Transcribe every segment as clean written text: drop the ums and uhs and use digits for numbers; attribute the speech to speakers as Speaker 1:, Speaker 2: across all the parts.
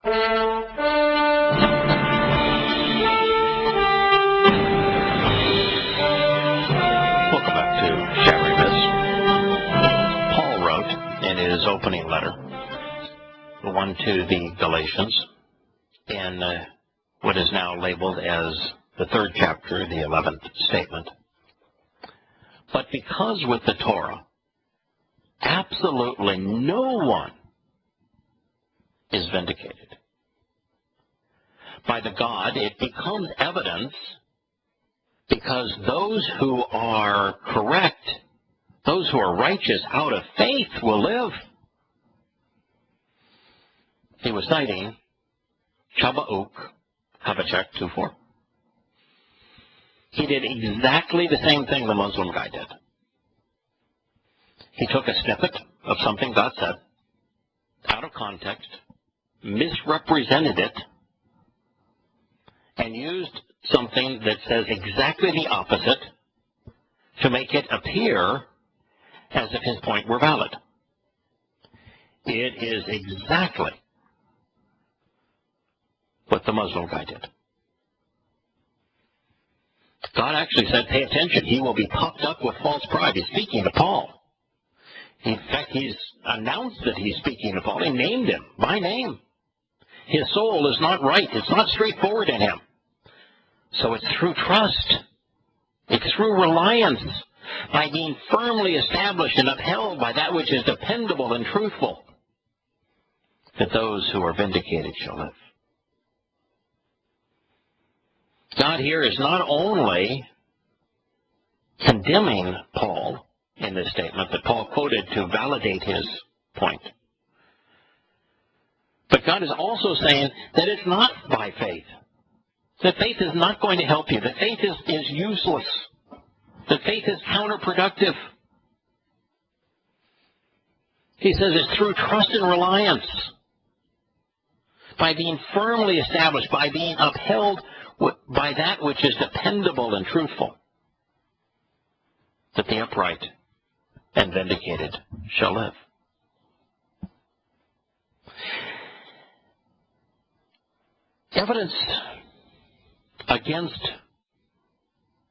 Speaker 1: Welcome back to Shattering Myths. Paul wrote in his opening letter, the one to the Galatians, in what is now labeled as the 3rd chapter, the 11th statement. But because with the Torah, absolutely no one is vindicated. By the God, it becomes evidence because those who are correct, those who are righteous out of faith will live. He was citing Habakkuk 2:4. He did exactly the same thing the Muslim guy did. He took a snippet of something God said, out of context, misrepresented it, and used something that says exactly the opposite to make it appear as if his point were valid. It is exactly what the Muslim guy did. God actually said, pay attention, he will be puffed up with false pride. He's speaking to Paul. In fact, he's announced that he's speaking to Paul. He named him by name. His soul is not right. It's not straightforward in him. So it's through trust. It's through reliance, by being firmly established and upheld by that which is dependable and truthful, that those who are vindicated shall live. God here is not only condemning Paul in this statement that Paul quoted to validate his point, but God is also saying that it's not by faith, that faith is not going to help you, that faith is useless, that faith is counterproductive. He says it's through trust and reliance, by being firmly established, by being upheld by that which is dependable and truthful, that the upright and vindicated shall live. Evidence against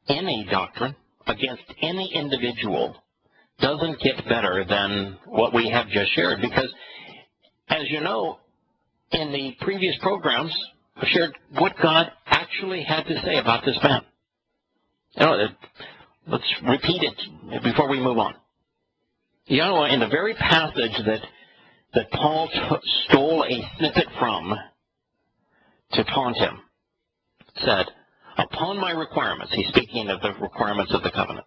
Speaker 1: any doctrine, against any individual, doesn't get better than what we have just shared, because, as you know, in the previous programs, I shared what God actually had to say about this man. You know, let's repeat it before we move on. Yahowah, in the very passage that Paul stole a snippet from to taunt him, said, upon my requirements, he's speaking of the requirements of the covenant,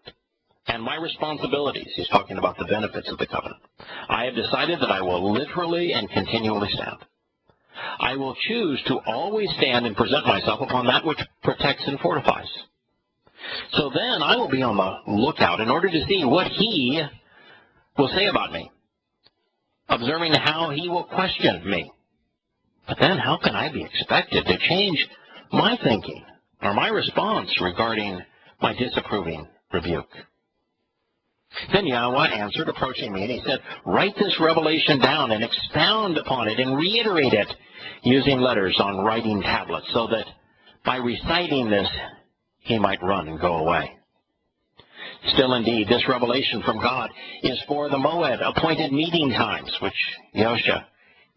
Speaker 1: and my responsibilities, he's talking about the benefits of the covenant, I have decided that I will literally and continually stand. I will choose to always stand and present myself upon that which protects and fortifies. So then I will be on the lookout in order to see what he will say about me, observing how he will question me. But then how can I be expected to change my thinking or my response regarding my disapproving rebuke? Then Yahowah answered, approaching me, and he said, write this revelation down and expound upon it and reiterate it using letters on writing tablets, so that by reciting this he might run and go away. Still, indeed, this revelation from God is for the Moed, appointed meeting times, which Yahusha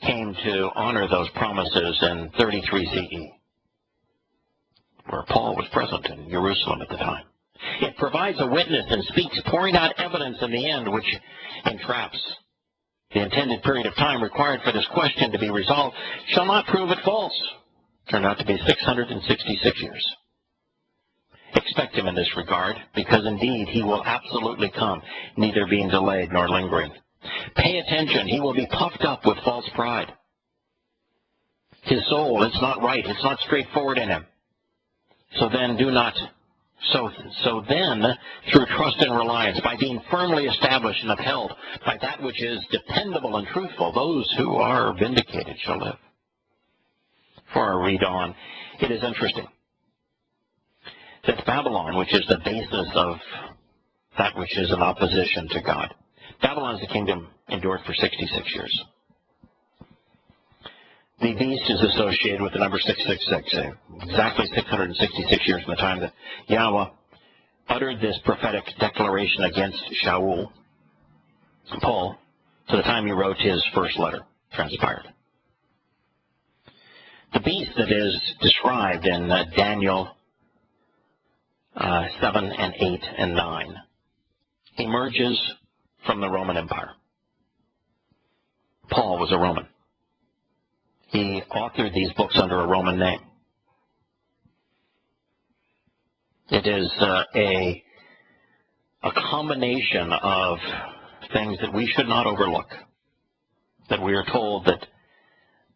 Speaker 1: came to honor those promises in 33 CE, where Paul was present in Jerusalem at the time. It provides a witness and speaks, pouring out evidence in the end, which entraps. The intended period of time required for this question to be resolved shall not prove it false. Turned out to be 666 years. Expect him in this regard, because indeed he will absolutely come, neither being delayed nor lingering. Pay attention, he will be puffed up with false pride. His soul, it's not right, it's not straightforward in him. So then, through trust and reliance, by being firmly established and upheld by that which is dependable and truthful, those who are vindicated shall live. Before I read on, it is interesting that Babylon, which is the basis of that which is in opposition to God, Babylon as a kingdom endured for 66 years. The beast is associated with the number 666, exactly 666 years from the time that Yahowah uttered this prophetic declaration against Paul, to the time he wrote his first letter, transpired. The beast that is described in Daniel 7 and 8 and 9 emerges from the Roman Empire. Paul was a Roman. He authored these books under a Roman name. It is a combination of things that we should not overlook, that we are told that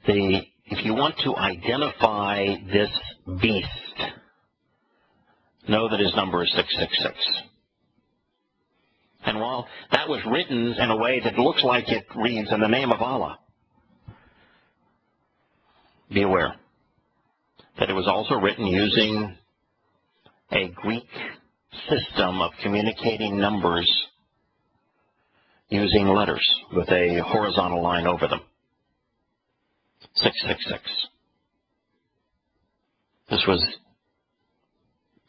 Speaker 1: if you want to identify this beast, know that his number is 666. And while that was written in a way that looks like it reads in the name of Allah, be aware that it was also written using a Greek system of communicating numbers using letters with a horizontal line over them. 666. This was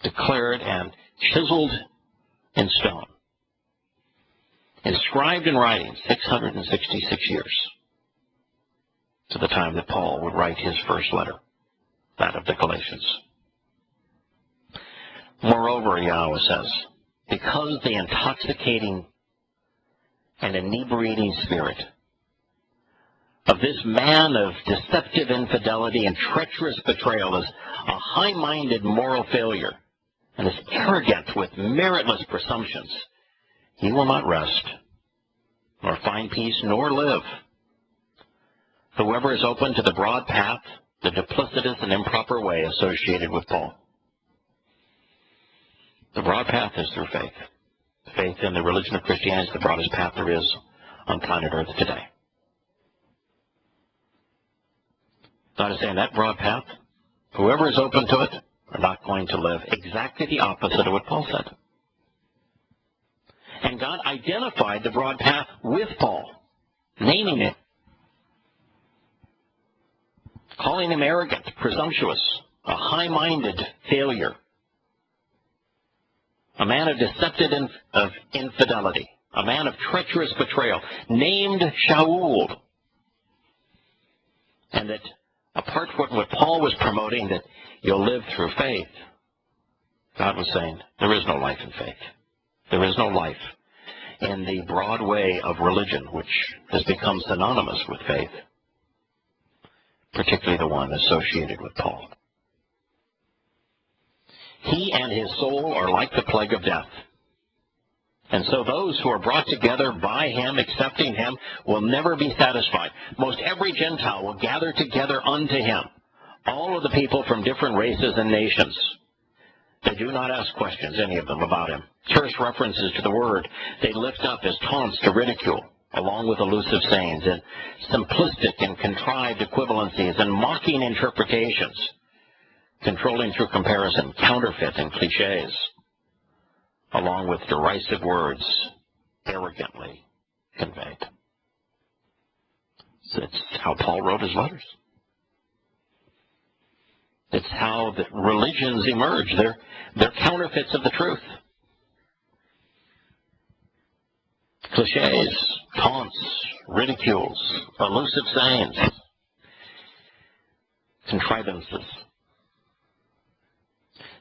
Speaker 1: declared and chiseled in stone, inscribed in writing 666 years to the time that Paul would write his first letter, that of the Galatians. Moreover, Yahowah says, because the intoxicating and inebriating spirit of this man of deceptive infidelity and treacherous betrayal is a high-minded moral failure and is arrogant with meritless presumptions, he will not rest, nor find peace, nor live. Whoever is open to the broad path, the duplicitous and improper way associated with Paul. The broad path is through faith. Faith in the religion of Christianity is the broadest path there is on planet Earth today. God is saying that broad path, whoever is open to it are not going to live. Exactly the opposite of what Paul said. And God identified the broad path with Paul, naming it, calling him arrogant, presumptuous, a high-minded failure, a man of deceptive infidelity, a man of treacherous betrayal, named Shaul. And that apart from what Paul was promoting, that you'll live through faith, God was saying there is no life in faith. There is no life in the broad way of religion, which has become synonymous with faith, particularly the one associated with Paul. He and his soul are like the plague of death. And so those who are brought together by him, accepting him, will never be satisfied. Most every Gentile will gather together unto him, all of the people from different races and nations. They do not ask questions, any of them, about him. Terse references to the word they lift up as taunts to ridicule, along with elusive sayings and simplistic and contrived equivalencies and mocking interpretations, controlling through comparison, counterfeit and cliches, along with derisive words arrogantly conveyed. It's how Paul wrote his letters. It's how the religions emerge. They're counterfeits of the truth. Cliches, taunts, ridicules, elusive sayings, contrivances.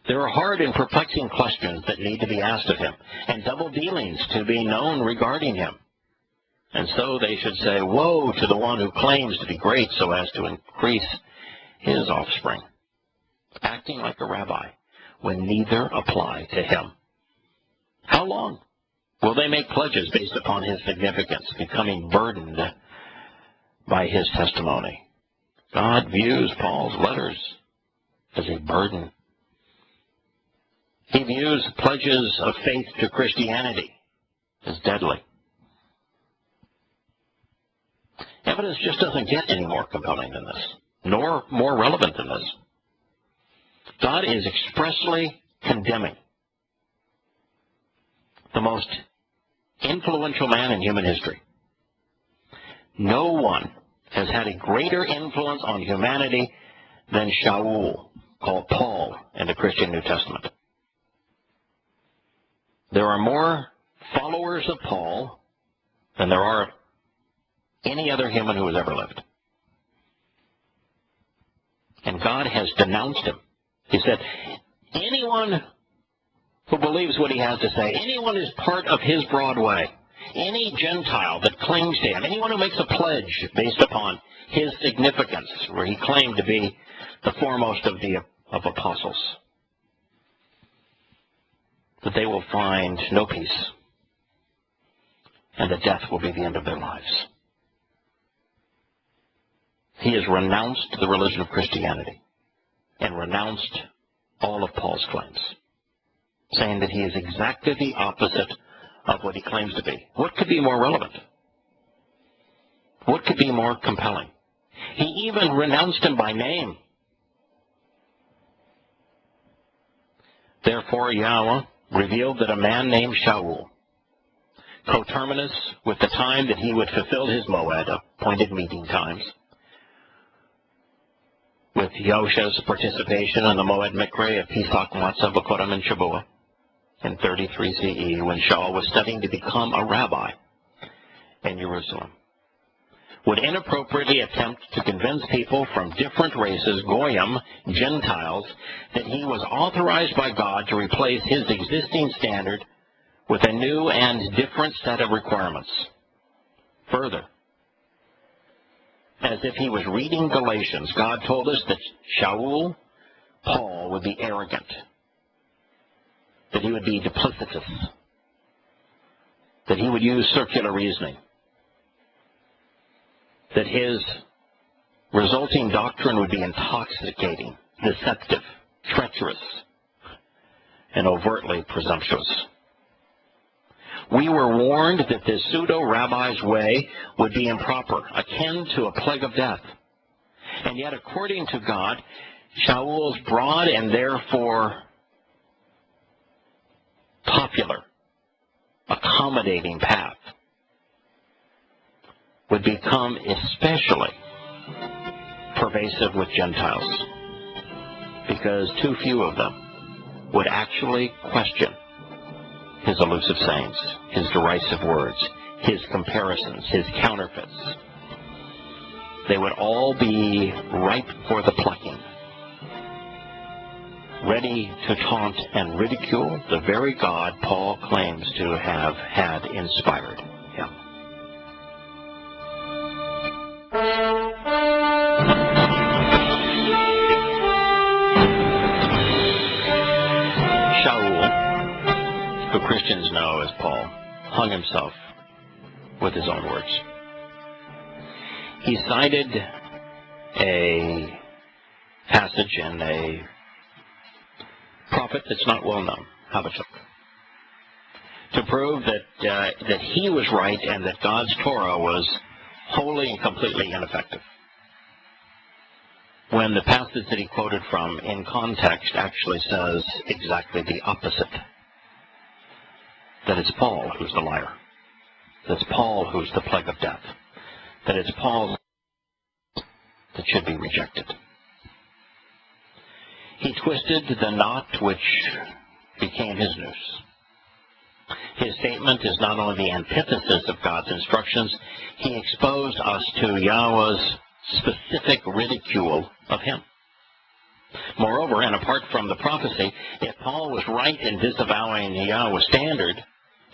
Speaker 1: There are hard and perplexing questions that need to be asked of him, and double dealings to be known regarding him. And so they should say, woe to the one who claims to be great so as to increase his offspring, acting like a rabbi when neither apply to him. How long will they make pledges based upon his significance, becoming burdened by his testimony? God views Paul's letters as a burden. He views pledges of faith to Christianity as deadly. Evidence just doesn't get any more compelling than this, nor more relevant than this. God is expressly condemning the most influential man in human history. No one has had a greater influence on humanity than Shaul, called Paul, in the Christian New Testament. There are more followers of Paul than there are of any other human who has ever lived. And God has denounced him. He said, anyone who believes what he has to say, anyone who's part of his broad way, any Gentile that clings to him, anyone who makes a pledge based upon his significance, where he claimed to be the foremost of apostles, that they will find no peace, and that death will be the end of their lives. He has renounced the religion of Christianity and renounced all of Paul's claims, saying that he is exactly the opposite of what he claims to be. What could be more relevant? What could be more compelling? He even renounced him by name. Therefore, Yahowah revealed that a man named Shaul, coterminous with the time that he would fulfill his moed, appointed meeting times, with Yosha's participation in the Moed Mikre of Pesach, Matzah, B'Koram, and Shavuot in 33 CE, when Shaul was studying to become a rabbi in Jerusalem, would inappropriately attempt to convince people from different races, Goyim, Gentiles, that he was authorized by God to replace his existing standard with a new and different set of requirements. Further, as if he was reading Galatians, God told us that Shaul, Paul, would be arrogant, that he would be duplicitous, that he would use circular reasoning, that his resulting doctrine would be intoxicating, deceptive, treacherous, and overtly presumptuous. We were warned that this pseudo-rabbi's way would be improper, akin to a plague of death. And yet, according to God, Shaul's broad and therefore popular, accommodating path would become especially pervasive with Gentiles, because too few of them would actually question his elusive sayings, his derisive words, his comparisons, his counterfeits. They would all be ripe for the plucking, ready to taunt and ridicule the very God Paul claims to have had inspired him. Shaul, who Christians know as Paul, hung himself with his own words. He cited a passage in a prophet that's not well known, Habakkuk, to prove that he was right and that God's Torah was wholly and completely ineffective, when the passage that he quoted from in context actually says exactly the opposite, that it's Paul who's the liar, that it's Paul who's the plague of death, that it's Paul that should be rejected. He twisted the knot which became his noose. His statement is not only the antithesis of God's instructions, he exposed us to Yahowah's specific ridicule of him. Moreover, and apart from the prophecy, if Paul was right in disavowing Yahowah's standard,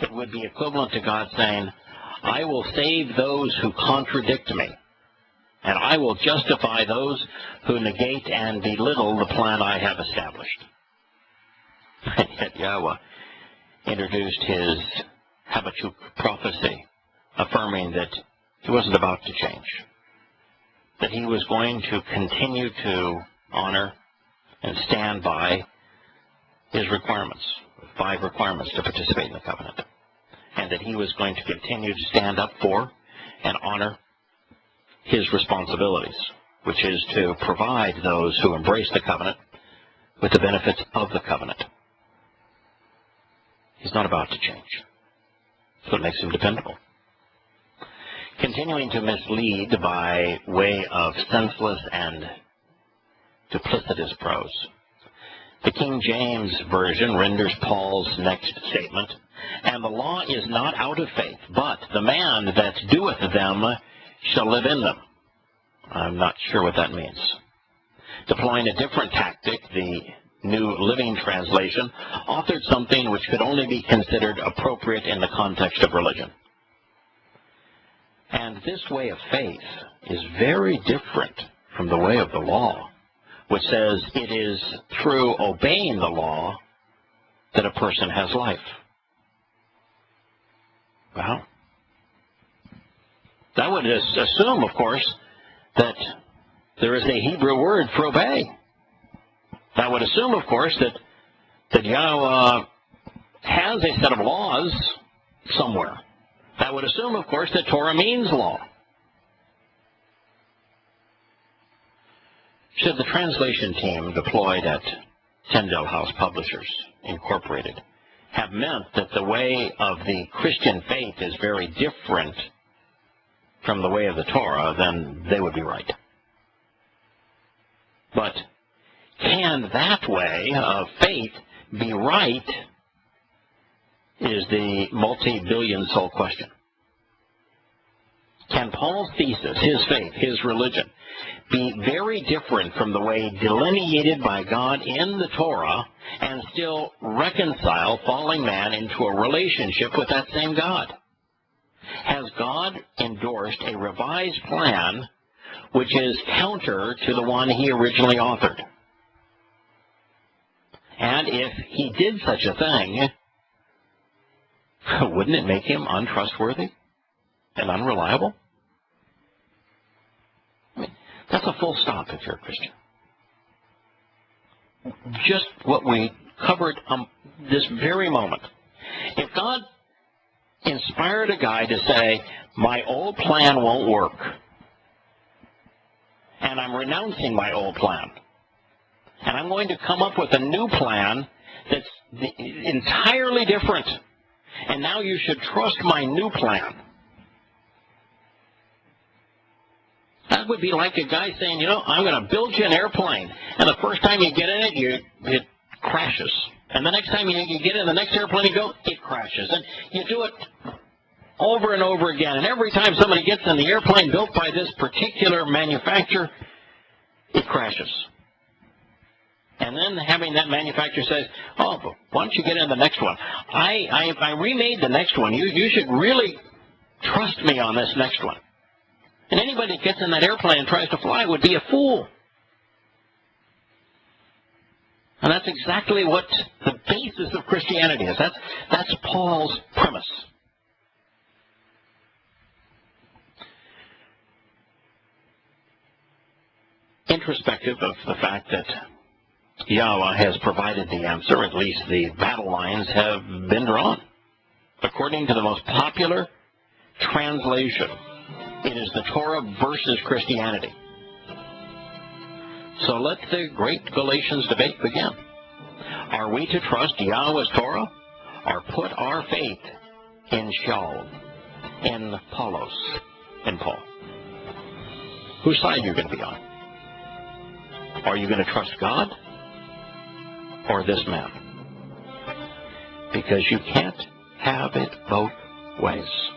Speaker 1: it would be equivalent to God saying, I will save those who contradict me, and I will justify those who negate and belittle the plan I have established. And yet Yahowah introduced his Habakkuk prophecy, affirming that he wasn't about to change, that he was going to continue to honor and stand by his requirements, 5 requirements to participate in the covenant, and that he was going to continue to stand up for and honor his responsibilities, which is to provide those who embrace the covenant with the benefits of the covenant. He's not about to change. That's what makes him dependable. continuing to mislead by way of senseless and duplicitous prose. The King James Version renders Paul's next statement, "And the law is not out of faith, but the man that doeth them shall live in them." I'm not sure what that means. Deploying a different tactic, the New Living Translation authored something which could only be considered appropriate in the context of religion. And this way of faith is very different from the way of the law, which says it is through obeying the law that a person has life. Well, that would assume, of course, that there is a Hebrew word for obey. That would assume, of course, that Yahowah has a set of laws somewhere. That would assume, of course, that Torah means law. Should the translation team deployed at Tyndale House Publishers, Incorporated, have meant that the way of the Christian faith is very different from the way of the Torah, then they would be right. But can that way of faith be right is the multi-billion soul question. Can Paul's thesis, his faith, his religion, be very different from the way delineated by God in the Torah and still reconcile falling man into a relationship with that same God? Has God endorsed a revised plan which is counter to the one he originally authored? And if he did such a thing, wouldn't it make him untrustworthy and unreliable? I mean, that's a full stop if you're a Christian. Just what we covered this very moment. If God inspired a guy to say, my old plan won't work, and I'm renouncing my old plan, and I'm going to come up with a new plan that's entirely different, and now you should trust my new plan. That would be like a guy saying, you know, I'm going to build you an airplane, and the first time you get in it, it crashes. And the next time you get in the next airplane you go, it crashes. And you do it over and over again. And every time somebody gets in the airplane built by this particular manufacturer, it crashes. And then having that manufacturer says, oh, why don't you get in the next one? I remade the next one. You should really trust me on this next one. And anybody that gets in that airplane and tries to fly would be a fool. And that's exactly what the basis of Christianity is. That's Paul's premise. Introspective of the fact that Yahowah has provided the answer, at least the battle lines have been drawn. According to the most popular translation, it is the Torah versus Christianity. So let the great Galatians debate begin. Are we to trust Yahowah's Torah or put our faith in Shaul, in Paulos, in Paul? Whose side are you going to be on? Are you going to trust God or this man? Because you can't have it both ways.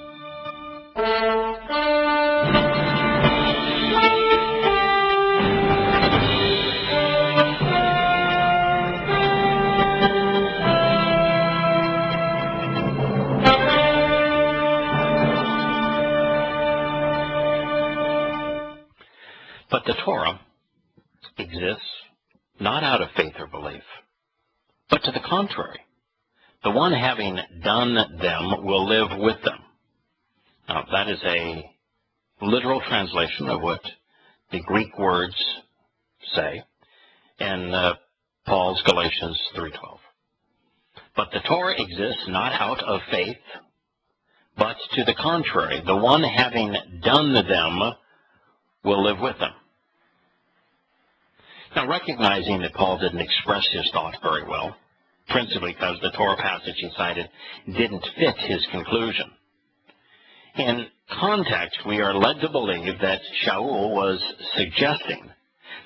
Speaker 1: But the Torah exists not out of faith or belief, but to the contrary. The one having done them will live with them. Now, that is a literal translation of what the Greek words say in Paul's Galatians 3:12. But the Torah exists not out of faith, but to the contrary. The one having done them will live with them. Now, recognizing that Paul didn't express his thought very well, principally because the Torah passage he cited didn't fit his conclusion, in context, we are led to believe that Shaul was suggesting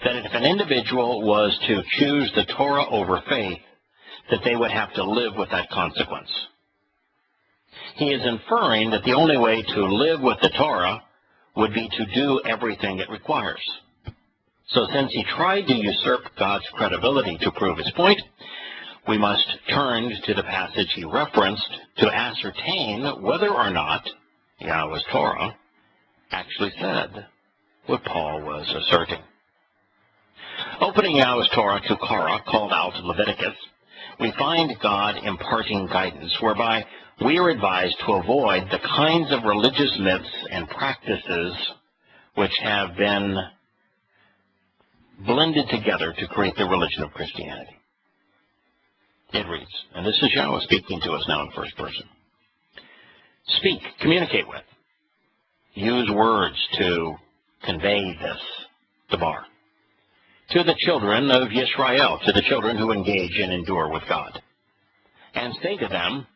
Speaker 1: that if an individual was to choose the Torah over faith, that they would have to live with that consequence. He is inferring that the only way to live with the Torah would be to do everything it requires. So since he tried to usurp God's credibility to prove his point, we must turn to the passage he referenced to ascertain whether or not Yahowah's Torah actually said what Paul was asserting. Opening Yahowah's Torah to Korah, called out Leviticus, we find God imparting guidance whereby we are advised to avoid the kinds of religious myths and practices which have been blended together to create the religion of Christianity. It reads, and this is Yahowah speaking to us now in first person. Speak, communicate with. Use words to convey this, Debar, to the children of Yisrael, to the children who engage and endure with God. And say to them,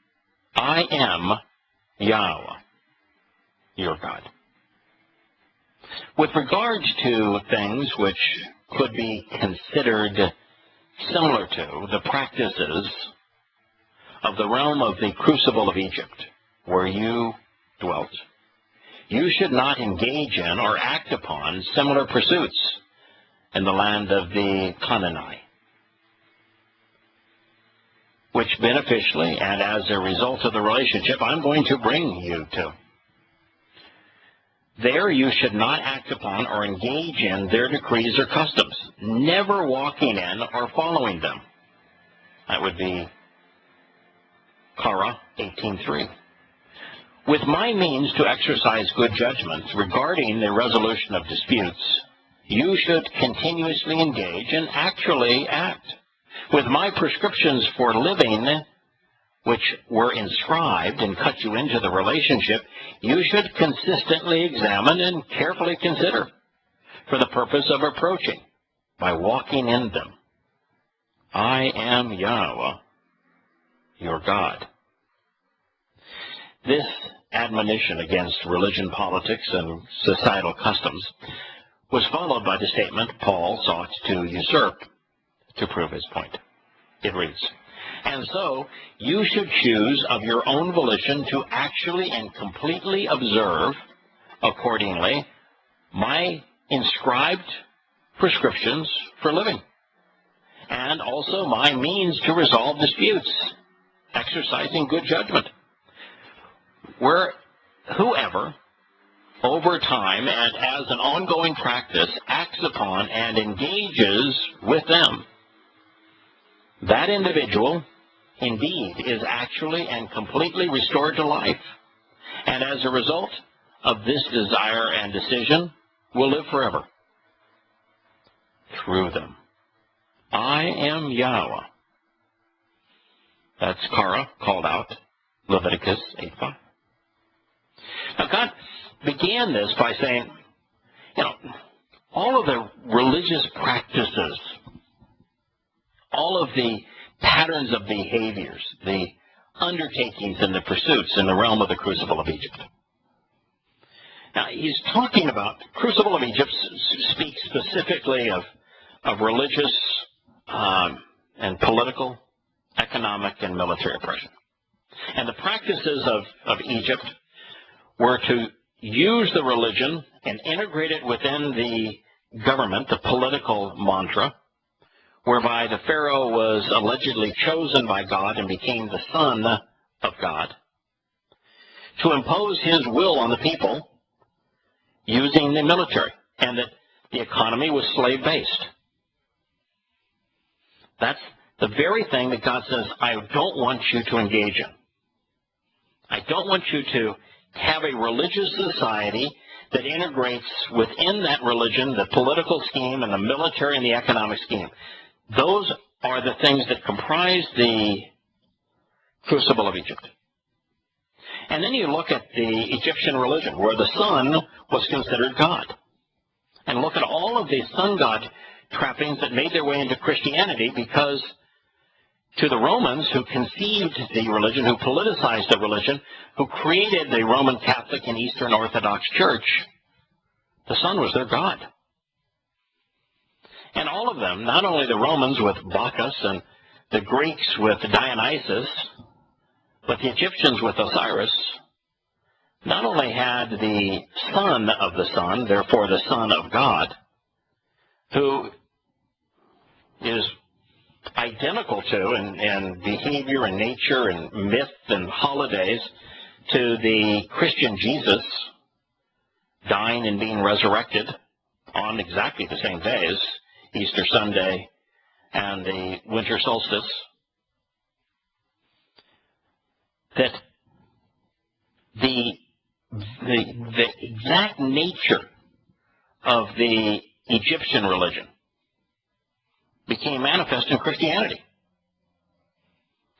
Speaker 1: I am Yahowah, your God. With regards to things which could be considered similar to the practices of the realm of the crucible of Egypt, where you dwelt, you should not engage in or act upon similar pursuits in the land of the Canaanite, which beneficially and as a result of the relationship I'm going to bring you to. There you should not act upon or engage in their decrees or customs, never walking in or following them. That would be Korah 18:3. With my means to exercise good judgment regarding the resolution of disputes, you should continuously engage and actually act. With my prescriptions for living, which were inscribed and cut you into the relationship, you should consistently examine and carefully consider for the purpose of approaching by walking in them. I am Yahowah, your God. This admonition against religion, politics, and societal customs was followed by the statement Paul sought to usurp to prove his point. It reads, and so you should choose of your own volition to actually and completely observe, accordingly, my inscribed prescriptions for living, and also my means to resolve disputes, exercising good judgment. Where whoever, over time and as an ongoing practice, acts upon and engages with them, that individual indeed is actually and completely restored to life, and as a result of this desire and decision will live forever through them. I am Yahowah. That's Korah called out, Leviticus 8:5. Now God began this by saying, all of the religious practices, all of the patterns of behaviors, the undertakings and the pursuits in the realm of the crucible of Egypt. Now, he's talking about, crucible of Egypt speaks specifically of religious and political, economic, and military oppression. And the practices of Egypt were to use the religion and integrate it within the government, the political mantra, whereby the Pharaoh was allegedly chosen by God and became the son of God, to impose his will on the people using the military, and that the economy was slave-based. That's the very thing that God says, I don't want you to engage in. I don't want you to have a religious society that integrates within that religion the political scheme and the military and the economic scheme. Those are the things that comprise the crucible of Egypt. And then you look at the Egyptian religion, where the sun was considered God. And look at all of the sun god trappings that made their way into Christianity, because to the Romans who conceived the religion, who politicized the religion, who created the Roman Catholic and Eastern Orthodox Church, the sun was their god. And all of them, not only the Romans with Bacchus and the Greeks with Dionysus, but the Egyptians with Osiris, not only had the son of the sun, therefore the son of God, who is identical to in behavior and nature and myth and holidays to the Christian Jesus, dying and being resurrected on exactly the same days, Easter Sunday and the winter solstice, that the exact nature of the Egyptian religion became manifest in Christianity.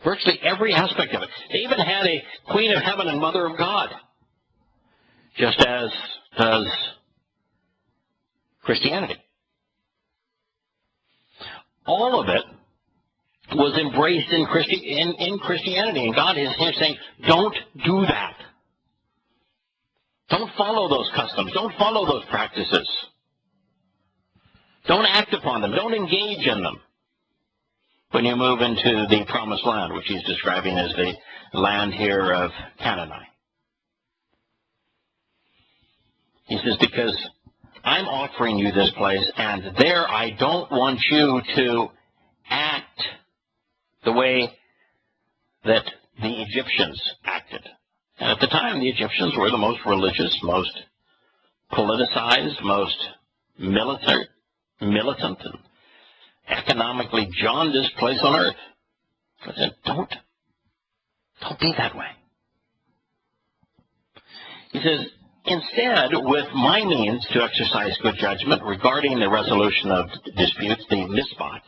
Speaker 1: Virtually every aspect of it. They even had a Queen of Heaven and Mother of God, just as does Christianity. All of it was embraced in Christianity, and God is here saying, don't do that. Don't follow those customs. Don't follow those practices. Don't act upon them. Don't engage in them when you move into the promised land, which he's describing as the land here of Canaan. He says, because I'm offering you this place, and there I don't want you to act the way that the Egyptians acted. And at the time, the Egyptians were the most religious, most politicized, most militant, and economically jaundiced place on earth. I said, don't be that way. He says, instead, with my means to exercise good judgment regarding the resolution of disputes, the misbot,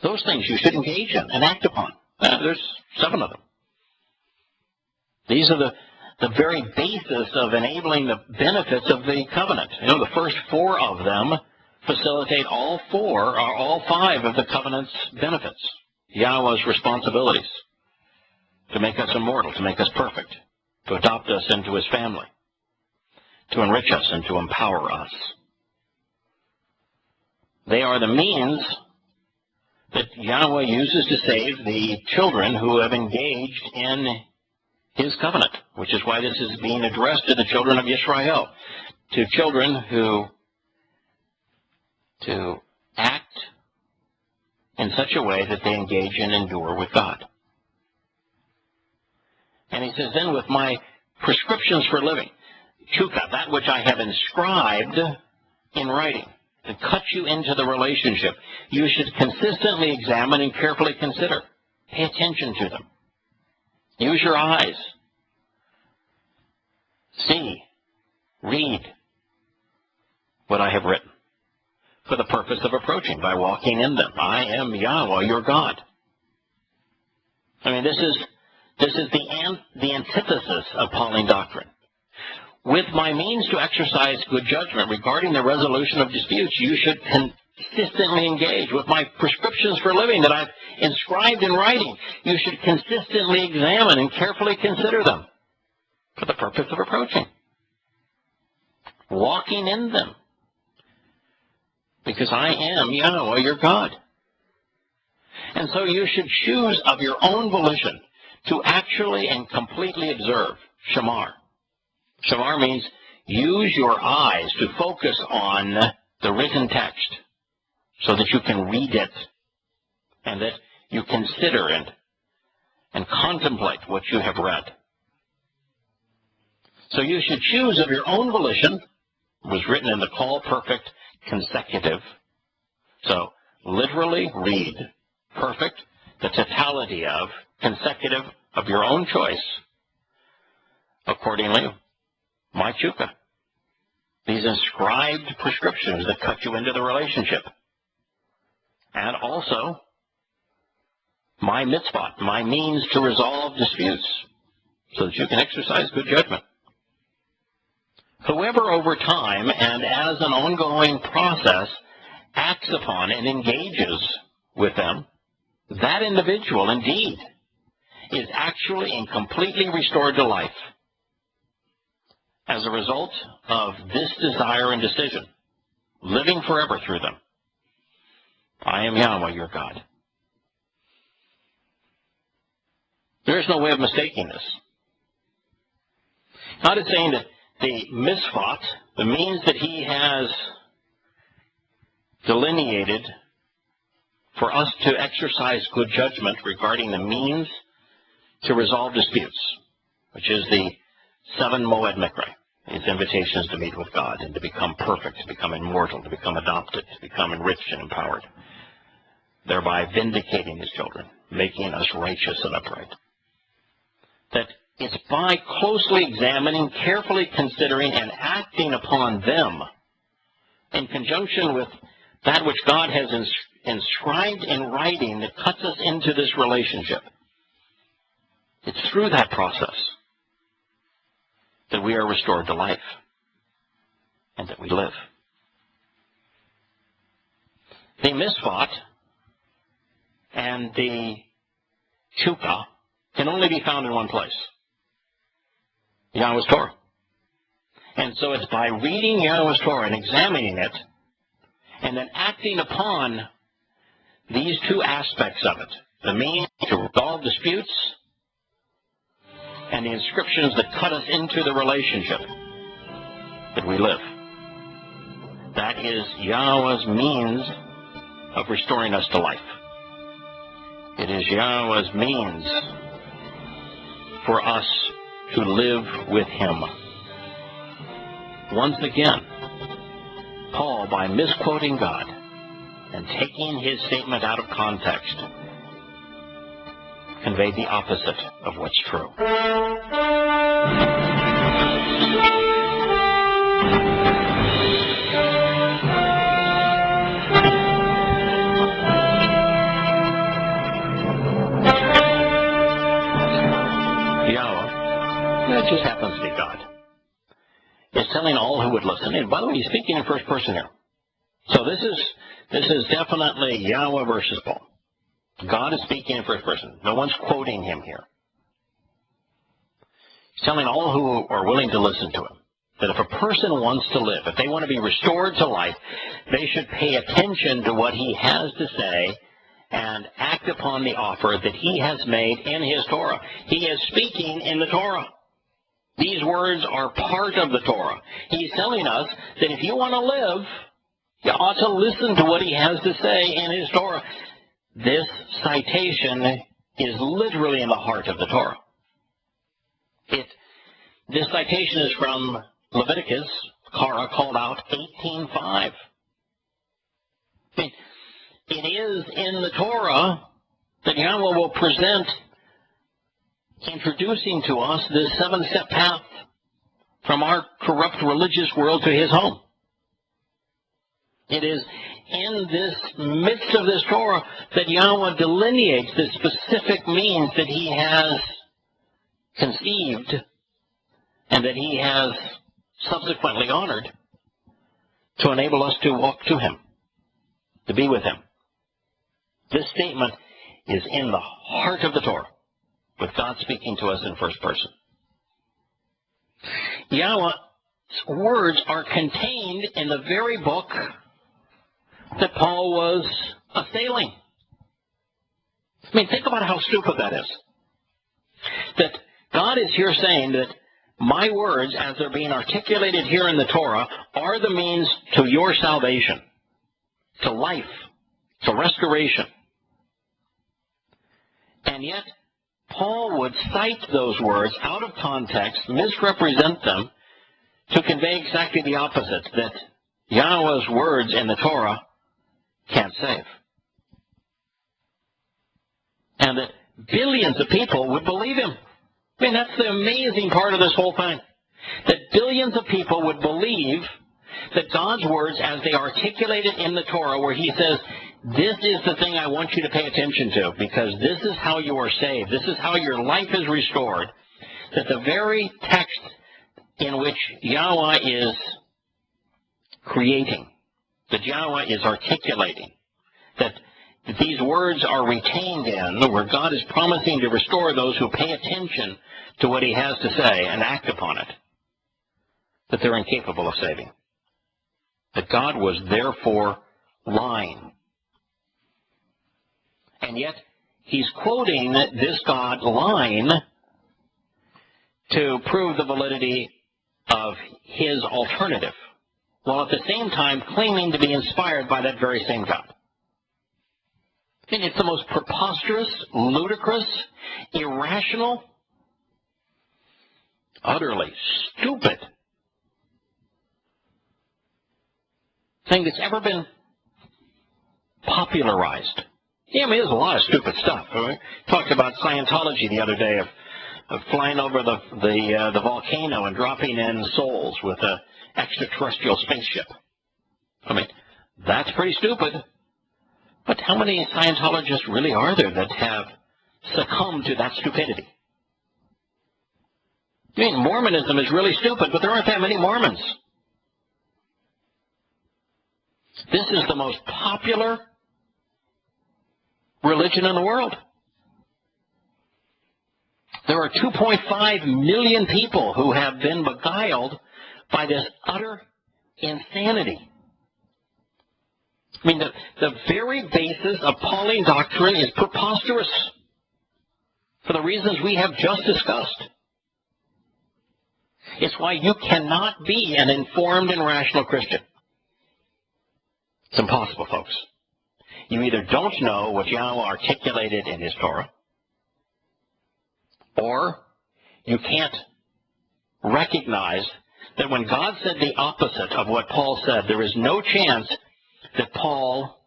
Speaker 1: those things you should engage in and act upon. There's 7 of them. These are the very basis of enabling the benefits of the covenant. You know, the first 4 of them facilitate all 5 of the covenant's benefits. Yahowah's responsibilities to make us immortal, to make us perfect, to adopt us into his family, to enrich us and to empower us. They are the means that Yahowah uses to save the children who have engaged in his covenant, which is why this is being addressed to the children of Israel, to children who to act in such a way that they engage and endure with God. And he says, then with my prescriptions for living, chuka, that which I have inscribed in writing, to cut you into the relationship, you should consistently examine and carefully consider. Pay attention to them. Use your eyes. See, read what I have written for the purpose of approaching by walking in them. I am Yahowah, your God. I mean, this is the antithesis of Pauline doctrine. With my means to exercise good judgment regarding the resolution of disputes, you should consistently engage. With my prescriptions for living that I've inscribed in writing, you should consistently examine and carefully consider them for the purpose of approaching. Walking in them. Because I am Yahowah, your God. And so you should choose of your own volition to actually and completely observe Shamar. Shamar means use your eyes to focus on the written text so that you can read it and that you consider it and contemplate what you have read. So you should choose of your own volition. It was written in the call perfect consecutive. So literally read perfect, the totality of consecutive of your own choice. Accordingly, my chuka. These inscribed prescriptions that cut you into the relationship. And also, my mitzvot, my means to resolve disputes, so that you can exercise good judgment. Whoever over time and as an ongoing process acts upon and engages with them, that individual indeed is actually and completely restored to life as a result of this desire and decision, living forever through them. I am Yahowah, your God. There is no way of mistaking this. God is saying that the misfot, the means that he has delineated for us to exercise good judgment regarding the means to resolve disputes, which is the 7 Moed Mikra, his invitations to meet with God and to become perfect, to become immortal, to become adopted, to become enriched and empowered, thereby vindicating his children, making us righteous and upright. That it's by closely examining, carefully considering, and acting upon them in conjunction with that which God has inscribed in writing that cuts us into this relationship. It's through that process that we are restored to life and that we live. The misfot and the chuka can only be found in one place, Yahowah's Torah. And so it's by reading Yahowah's Torah and examining it and then acting upon these two aspects of it, the means to resolve disputes and the inscriptions that cut us into the relationship, that we live. That is Yahowah's means of restoring us to life. It is Yahowah's means for us to live with him. Once again, Paul, by misquoting God and taking his statement out of context, conveyed the opposite of what's true. Yahowah, that just happens to be God, is telling all who would listen, and by the way, he's speaking in first person here. So this is definitely Yahowah versus Paul. God is speaking in first person. No one's quoting him here. He's telling all who are willing to listen to him that if a person wants to live, if they want to be restored to life, they should pay attention to what he has to say and act upon the offer that he has made in his Torah. He is speaking in the Torah. These words are part of the Torah. He's telling us that if you want to live, you ought to listen to what he has to say in his Torah. This citation is literally in the heart of the Torah. This citation is from Leviticus, Korah called out 18:5. It is in the Torah that Yahowah will present, introducing to us this 7-step path from our corrupt religious world to his home. It is in this midst of this Torah that Yahowah delineates the specific means that he has conceived and that he has subsequently honored to enable us to walk to him, to be with him. This statement is in the heart of the Torah, with God speaking to us in first person. Yahowah's words are contained in the very book that Paul was assailing. I mean, think about how stupid that is. That God is here saying that my words, as they're being articulated here in the Torah, are the means to your salvation, to life, to restoration. And yet, Paul would cite those words out of context, misrepresent them, to convey exactly the opposite, that Yahowah's words in the Torah can't save. And that billions of people would believe him. I mean, that's the amazing part of this whole thing. That billions of people would believe that God's words, as they articulated in the Torah, where he says, this is the thing I want you to pay attention to, because this is how you are saved. This is how your life is restored. That the very text in which Yahowah is creating, that Yahowah is articulating, that that these words are retained in, where God is promising to restore those who pay attention to what he has to say and act upon it, that they're incapable of saving. That God was therefore lying. And yet, he's quoting this God lying to prove the validity of his alternative, while at the same time claiming to be inspired by that very same God. And it's the most preposterous, ludicrous, irrational, utterly stupid thing that's ever been popularized. Yeah, I mean, there's a lot of stupid stuff. We talked about Scientology the other day of flying over the volcano and dropping in souls with an extraterrestrial spaceship. I mean, that's pretty stupid. But how many Scientologists really are there that have succumbed to that stupidity? I mean, Mormonism is really stupid, but there aren't that many Mormons. This is the most popular religion in the world. There are 2.5 million people who have been beguiled by this utter insanity. I mean, the very basis of Pauline doctrine is preposterous for the reasons we have just discussed. It's why you cannot be an informed and rational Christian. It's impossible, folks. You either don't know what Yahowah articulated in his Torah, or you can't recognize that when God said the opposite of what Paul said, there is no chance that Paul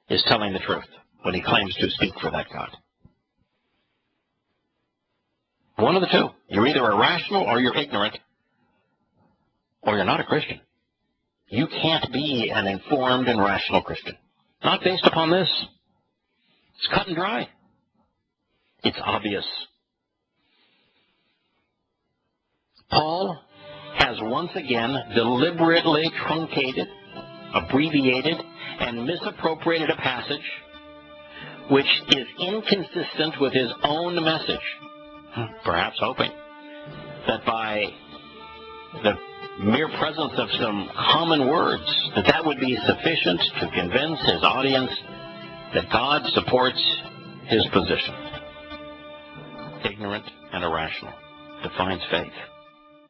Speaker 1: is telling the truth when he claims to speak for that God. One of the two. You're either irrational or you're ignorant, or you're not a Christian. You can't be an informed and rational Christian. Not based upon this. It's cut and dry. It's obvious. Paul has once again deliberately truncated, abbreviated, and misappropriated a passage which is inconsistent with his own message, perhaps hoping that by the mere presence of some common words, that would be sufficient to convince his audience that God supports his position. Ignorant and irrational defines faith.